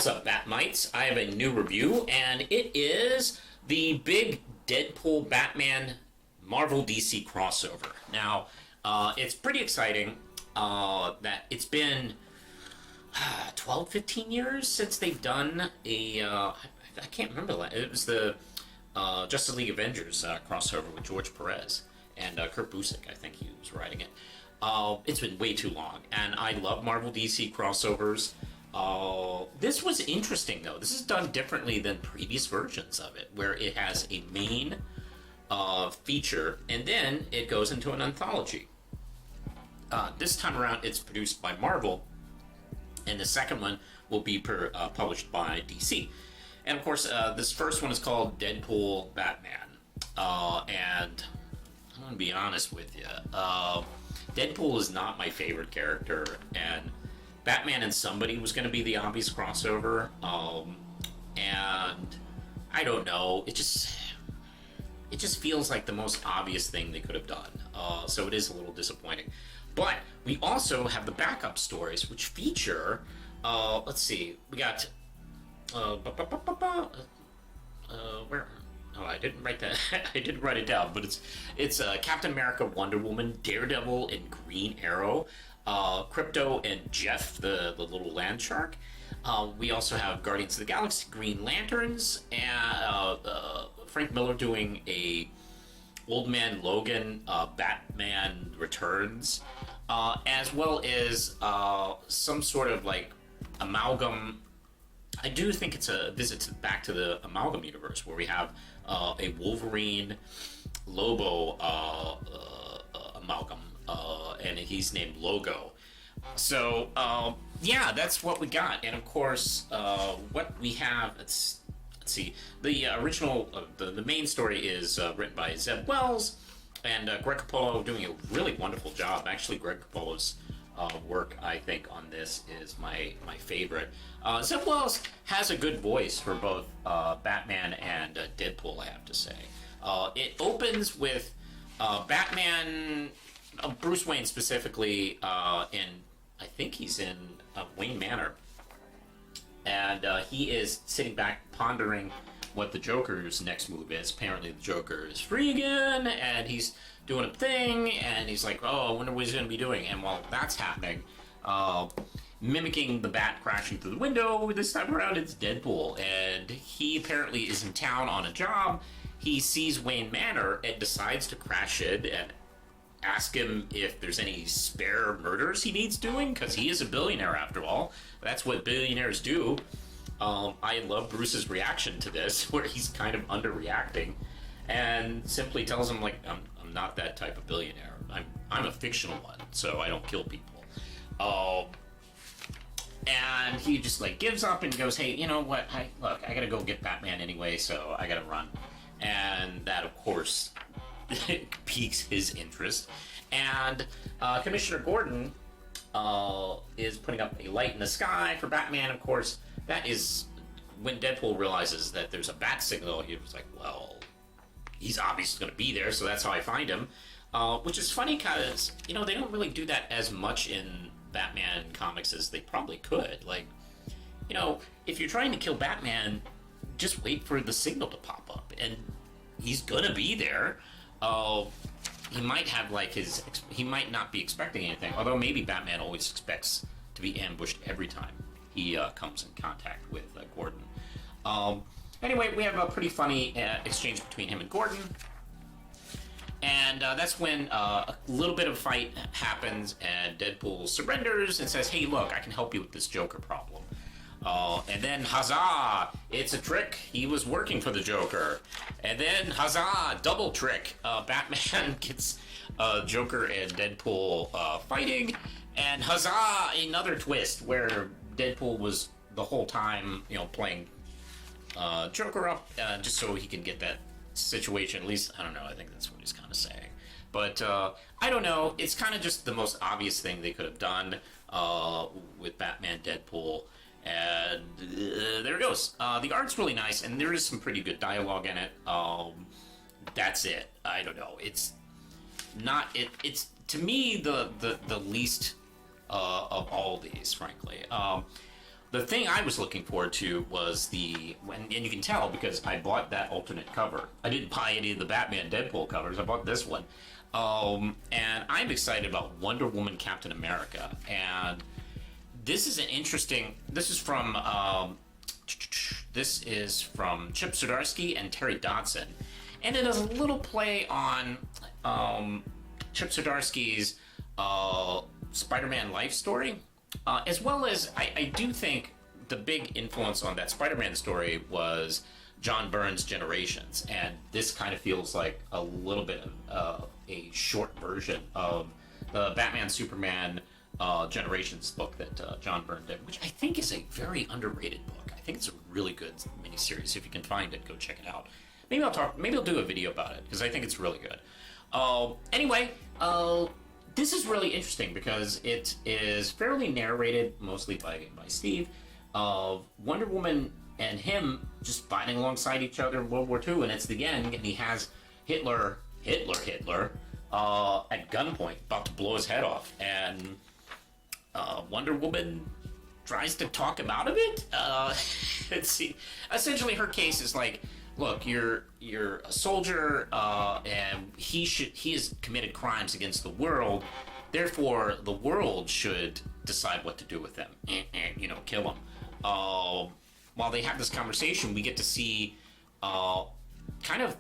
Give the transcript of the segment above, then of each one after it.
What's up, Batmites? I have a new review, and it is the big Deadpool Batman Marvel DC crossover. Now, it's pretty exciting that it's been 12, 15 years since they've done I can't remember that. It was the Justice League Avengers crossover with George Perez and Kurt Busiek. I think he was writing it. It's been way too long, and I love Marvel DC crossovers. This was interesting, though. This is done differently than previous versions of it, where it has a main feature, and then it goes into an anthology. This time around, it's produced by Marvel, and the second one will be published by DC. And of course, this first one is called Deadpool Batman. And I'm going to be honest with you. Deadpool is not my favorite character, and Batman and somebody was going to be the obvious crossover. And I don't know. It just feels like the most obvious thing they could have done. So it is a little disappointing. But we also have the backup stories, which feature, let's see, we got, where? Oh, I didn't write that. I didn't write it down, but it's Captain America, Wonder Woman, Daredevil, and Green Arrow, Crypto, and Jeff, the little land shark. We also have Guardians of the Galaxy, Green Lanterns, and Frank Miller doing a Old Man Logan, Batman Returns, as well as some sort of like amalgam. I do think it's a visit back to the amalgam universe, where we have a Wolverine Lobo amalgam, and he's named Logo. So yeah, that's what we got. And of course, what we have, let's see, the original, the main story is written by Zeb Wells, and Greg Capullo doing a really wonderful job. Actually, Greg Capullo's work, I think, on this is my favorite. Zeb Wells has a good voice for both Batman and Deadpool, I have to say. It opens with Batman, Bruce Wayne specifically, I think he's in Wayne Manor, and he is sitting back pondering what the Joker's next move is. Apparently the Joker is free again, and he's doing a thing, and he's like, oh, I wonder what he's going to be doing. And while that's happening, mimicking the bat crashing through the window, this time around it's Deadpool, and he apparently is in town on a job. He sees Wayne Manor and decides to crash it and ask him if there's any spare murders he needs doing, because he is a billionaire after all. That's what billionaires do. I love Bruce's reaction to this, where he's kind of underreacting and simply tells him, like, I'm not that type of billionaire. I'm a fictional one, so I don't kill people. And he just like gives up and goes, hey, you know what? I gotta go get Batman anyway, so I gotta run. And that, of course, piques his interest. And Commissioner Gordon is putting up a light in the sky for Batman. Of course, that is when Deadpool realizes that there's a bat signal. He was like, well, he's obviously going to be there, so that's how I find him. Which is funny because, you know, they don't really do that as much in Batman comics as they probably could. Like, you know, if you're trying to kill Batman, just wait for the signal to pop up, and he's going to be there. He might have like he might not be expecting anything, although maybe Batman always expects to be ambushed every time he comes in contact with Gordon. Anyway, we have a pretty funny exchange between him and Gordon, and that's when a little bit of fight happens, and Deadpool surrenders and says, hey, look, I can help you with this Joker problem. And then, huzzah, it's a trick. He was working for the Joker. And then, huzzah, double trick. Batman gets Joker and Deadpool fighting. And huzzah, another twist where Deadpool was the whole time, you know, playing Joker up just so he can get that situation. At least, I don't know, I think that's what he's kind of saying. But I don't know, it's kind of just the most obvious thing they could have done with Batman, Deadpool. And there it goes. The art's really nice, and there is some pretty good dialogue in it. That's it. I don't know. It's not. It's to me the least of all these, frankly. the thing I was looking forward to was and you can tell because I bought that alternate cover. I didn't buy any of the Batman Deadpool covers. I bought this one. And I'm excited about Wonder Woman Captain America. And this is from Chip Zdarsky and Terry Dodson. And it is a little play on Chip Zdarsky's Spider-Man life story. As well as, I do think the big influence on that Spider-Man story was John Byrne's Generations, and this kind of feels like a little bit of a short version of the Batman Superman Generations book that John Byrne did, which I think is a very underrated book. I think it's a really good miniseries. If you can find it, go check it out. Maybe I'll do a video about it because I think it's really good. Anyway. This is really interesting because it is fairly narrated, mostly by Steve, of Wonder Woman and him just fighting alongside each other in World War II, and it's the end, and he has Hitler at gunpoint, about to blow his head off, and Wonder Woman tries to talk him out of it. Essentially, her case is like, look, you're a soldier, and he has committed crimes against the world. Therefore, the world should decide what to do with him. Kill him. While they have this conversation, we get to see kind of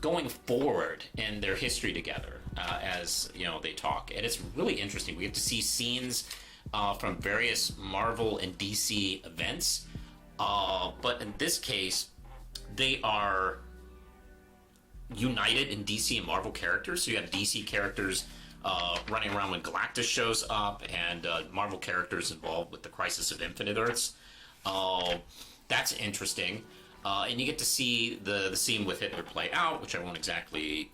going forward in their history together as they talk, and it's really interesting. We get to see scenes from various Marvel and DC events, but in this case, they are united in DC and Marvel characters. So you have DC characters running around when Galactus shows up, and Marvel characters involved with the Crisis of Infinite Earths. That's interesting. And you get to see the scene with Hitler play out, which I won't exactly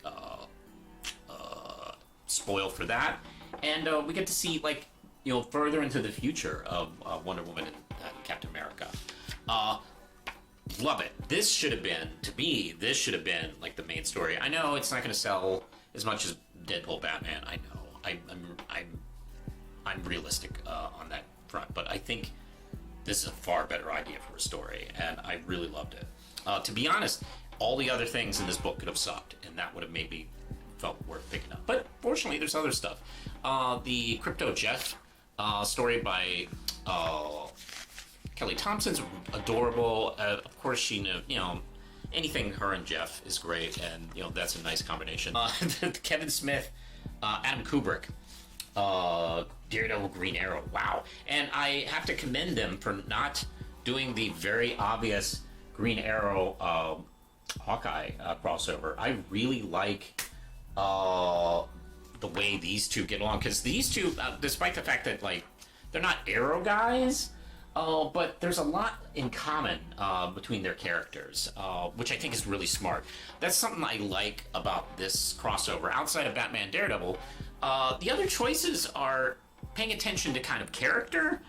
spoil for that. And we get to see, further into the future of Wonder Woman and Captain America. Love it. This should have been like the main story. I know it's not going to sell as much as Deadpool Batman. I know. I'm realistic on that front, but I think this is a far better idea for a story, and I really loved it. To be honest, all the other things in this book could have sucked, and that would have made me felt worth picking up. But fortunately, there's other stuff. The Crypto Jeff story by Kelly Thompson's adorable. Of course, she knew, anything her and Jeff is great, and that's a nice combination. Kevin Smith, Adam Kubrick, Daredevil, Green Arrow. Wow. And I have to commend them for not doing the very obvious Green Arrow Hawkeye crossover. I really like the way these two get along, because these two, despite the fact that they're not Arrow guys, but there's a lot in common between their characters, which I think is really smart. That's something I like about this crossover. Outside of Batman Daredevil, the other choices are paying attention to kind of character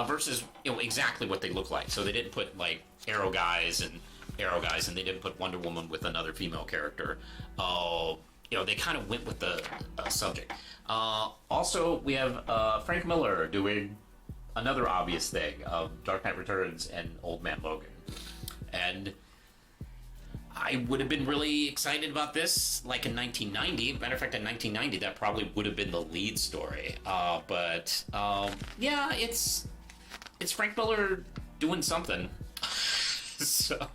versus exactly what they look like. So they didn't put Arrow guys, and they didn't put Wonder Woman with another female character. They kind of went with the subject. Also, we have Frank Miller doing another obvious thing of Dark Knight Returns and Old Man Logan. And I would have been really excited about this in 1990. Matter of fact, in 1990, that probably would have been the lead story. But it's Frank Miller doing something. So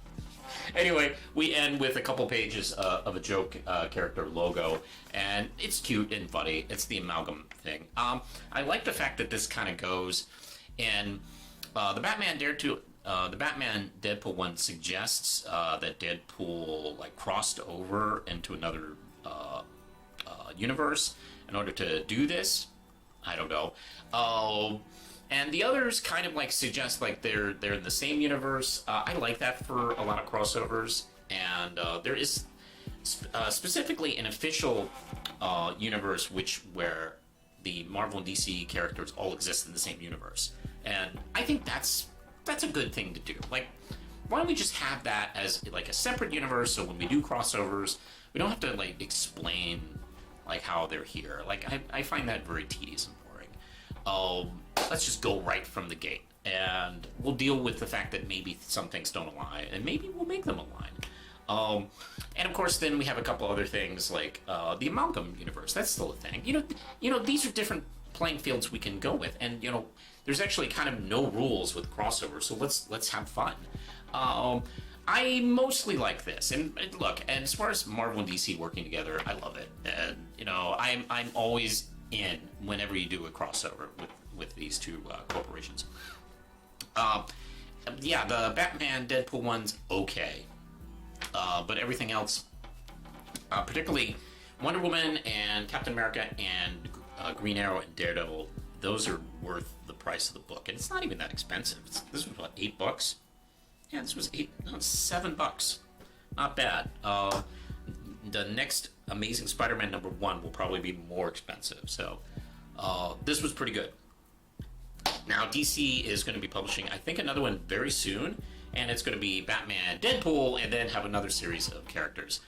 anyway, we end with a couple pages of a joke character logo, and it's cute and funny. It's the amalgam thing. I like the fact that this kind of goes, and the Batman Deadpool one suggests that Deadpool crossed over into another universe in order to do this. I don't know. And the others kind of suggest they're in the same universe. I like that for a lot of crossovers, and there is specifically an official universe where the Marvel and DC characters all exist in the same universe, and I think that's a good thing to do. Why don't we just have that as a separate universe, so when we do crossovers, we don't have to explain how they're here. I find that very tedious and boring. Let's just go right from the gate. and we'll deal with the fact that maybe some things don't align, and maybe we'll make them align. Um, and of course, then we have a couple other things like the amalgam universe. That's still a thing. These are different playing fields we can go with, and there's actually kind of no rules with crossover. So let's have fun. Um, I mostly like this, and look, and as far as Marvel and DC working together, I love it. And I'm always in whenever you do a crossover with these two corporations. Um, yeah, the Batman Deadpool one's okay. But everything else, particularly Wonder Woman and Captain America and Green Arrow and Daredevil, those are worth the price of the book, and it's not even that expensive. This was what, $8? Yeah, this was $7. Not bad. The next Amazing Spider-Man #1 will probably be more expensive, so this was pretty good. Now DC is going to be publishing, I think, another one very soon, and it's going to be Batman, Deadpool, and then have another series of characters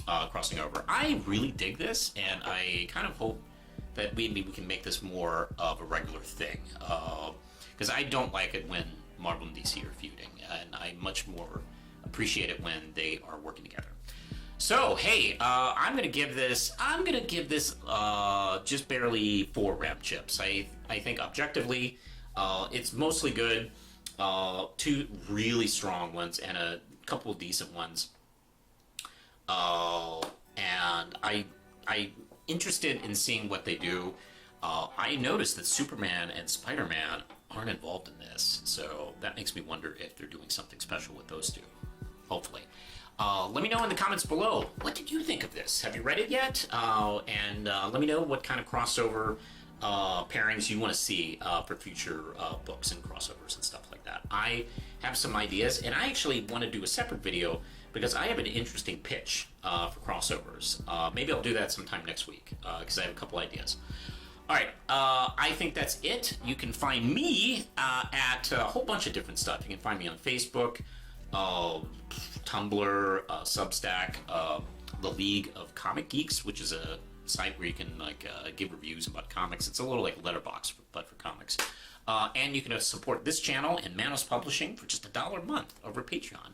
crossing over. I really dig this, and I kind of hope that maybe we can make this more of a regular thing, because I don't like it when Marvel and DC are feuding, and I much more appreciate it when they are working together. So hey, I'm gonna give this just barely 4 RAM chips. I think objectively, it's mostly good. 2 really strong ones and a couple of decent ones. And I interested in seeing what they do. I noticed that Superman and Spider-Man aren't involved in this, so that makes me wonder if they're doing something special with those two. Hopefully. Let me know in the comments below, what did you think of this? Have you read it yet? And let me know what kind of crossover pairings you want to see for future books and crossovers and stuff like that. I have some ideas, and I actually want to do a separate video because I have an interesting pitch for crossovers. Maybe I'll do that sometime next week because I have a couple ideas. All right, I think that's it. You can find me at a whole bunch of different stuff. You can find me on Facebook, Tumblr, Substack, the League of Comic Geeks, which is a site where you can give reviews about comics. It's a little like Letterboxd, but for comics. And you can support this channel and Manos Publishing for just $1 a month over Patreon.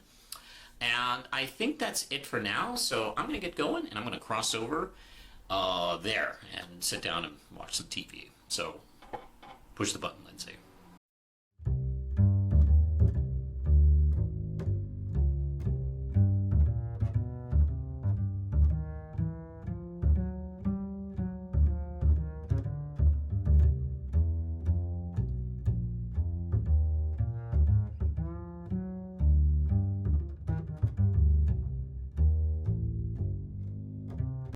And I think that's it for now. So I'm gonna get going, and I'm gonna cross over there and sit down and watch some TV. So push the button, Lindsay.